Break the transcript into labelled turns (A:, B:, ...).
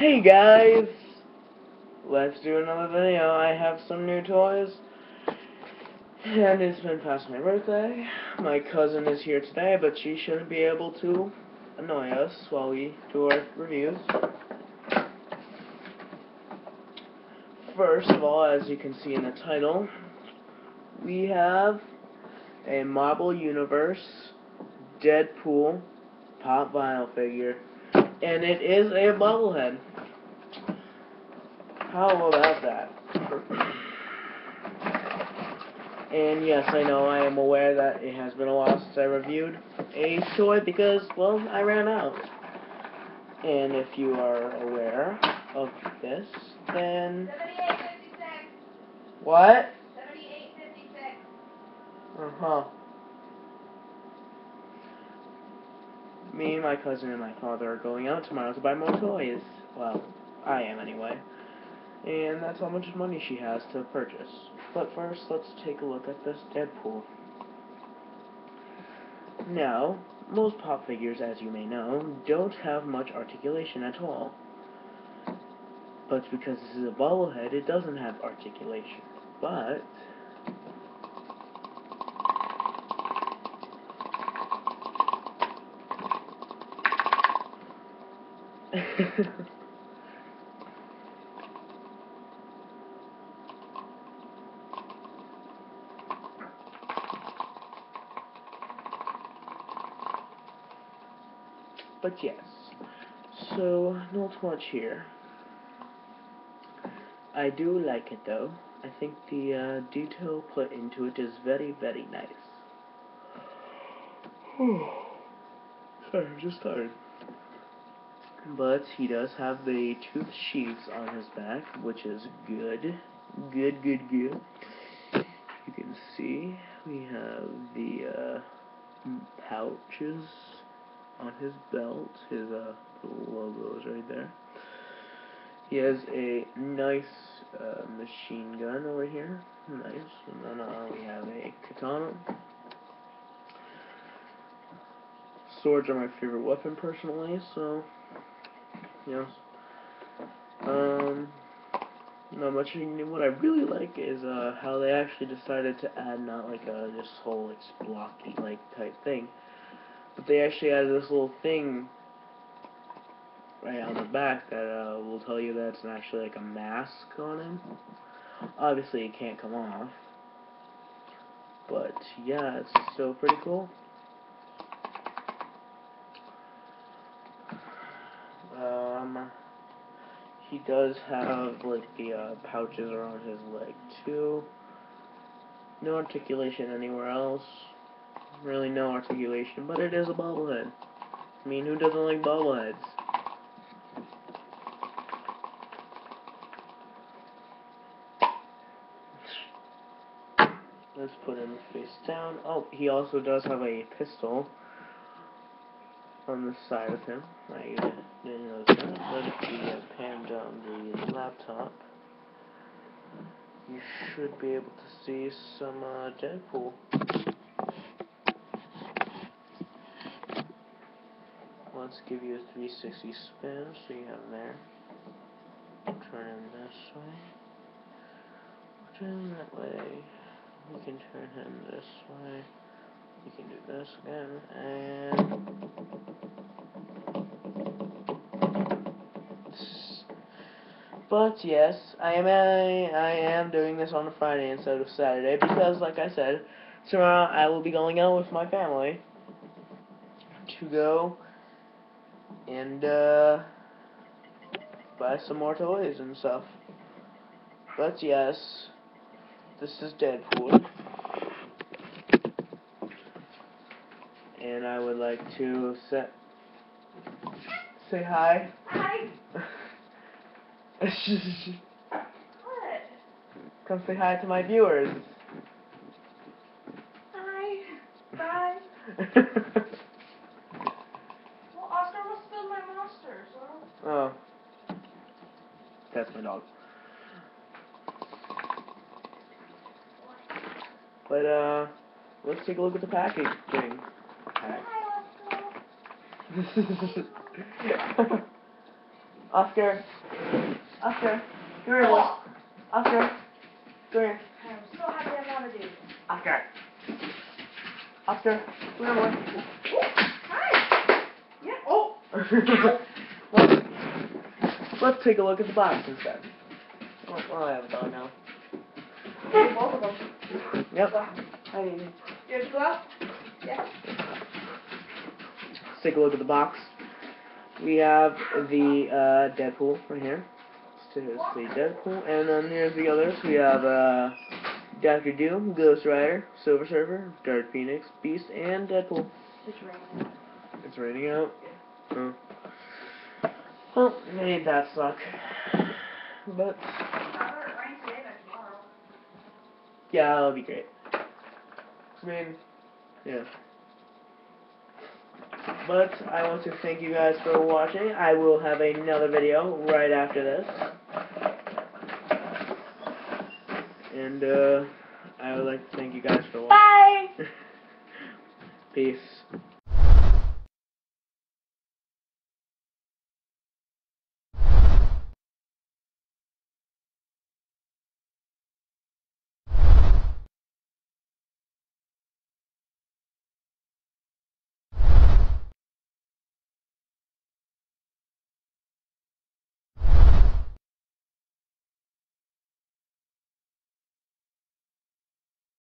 A: Hey guys! Let's do another video. I have some new toys. And it's been past my birthday. My cousin is here today, but she shouldn't be able to annoy us while we do our reviews. First of all, as you can see in the title, we have a Marvel Universe DeadPool pop vinyl figure. And it is a bobblehead. How about that? And yes, I know, I am aware that it has been a while since I reviewed a toy because, well, I ran out. And if you are aware of this, then...
B: 78.56.
A: What?
B: 78.56.
A: Uh-huh. Me, my cousin, and my father are going out tomorrow to buy more toys. Well, I am anyway. And that's how much money she has to purchase. But first, let's take a look at this DeadPool. Now, most pop figures, as you may know, don't have much articulation at all. But because this is a bobblehead, it doesn't have articulation. But... But yes, so not much here. I do like it though. I think the detail put into it is very, very nice. Sorry, I'm just tired. But he does have the tooth sheaths on his back, which is good. Good. You can see we have the pouches on his belt, his logo is right there. He has a nice machine gun over here, nice, and then we have a katana. Swords are my favorite weapon personally, so yes. Not much. What I really like is how they actually decided to add not like this whole like blocky like type thing, but they actually added this little thing right on the back that will tell you that it's actually like a mask on him. Obviously, it can't come off, but yeah, it's still pretty cool. He does have like the pouches around his leg too. No articulation anywhere else. Really no articulation, but it is a bobblehead. I mean, who doesn't like bobbleheads? Let's put him face down. Oh, he also does have a pistol on the side of him. I didn't notice that, but if you pan down the laptop, you should be able to see some DeadPool. Let's give you a 360 spin, so you have there. Turn him this way. Turn him that way. We can turn him this way. We can do this again, and... But yes, I am doing this on a Friday instead of Saturday because, like I said, tomorrow I will be going out with my family to go and buy some more toys and stuff. But yes, this is DeadPool, and I would like to say hi.
B: Hi.
A: What? Come say hi to my viewers.
B: Hi. Bye. Well, Oscar must spilled my monster, so...
A: Oh. That's my dog. But, let's take a look at the packaging.
B: Hi, Oscar.
A: Oscar. Oscar. Come here, boy. Oscar. Come here.
B: I'm so happy I want to do this.
A: Oscar. Oscar. Come here, boy.
B: Hi. Yeah. Oh.
A: Let's take a look at the box instead. Oh, I have a dog now.
B: Both of them.
A: Yep.
B: You have to go out? Yeah.
A: Let's take a look at the box. We have the DeadPool right here. So here's the DeadPool, and then here's the others. We have Dr. Doom, Ghost Rider, Silver Surfer, Dark Phoenix, Beast, and Deadpool.
B: It's raining.
A: It's raining out. Oh. Well, ain't that suck. But yeah, that'll be great. I mean, yeah. But I want to thank you guys for watching. I will have another video right after this. And I would like to thank you guys for watching.
B: Bye!
A: Peace.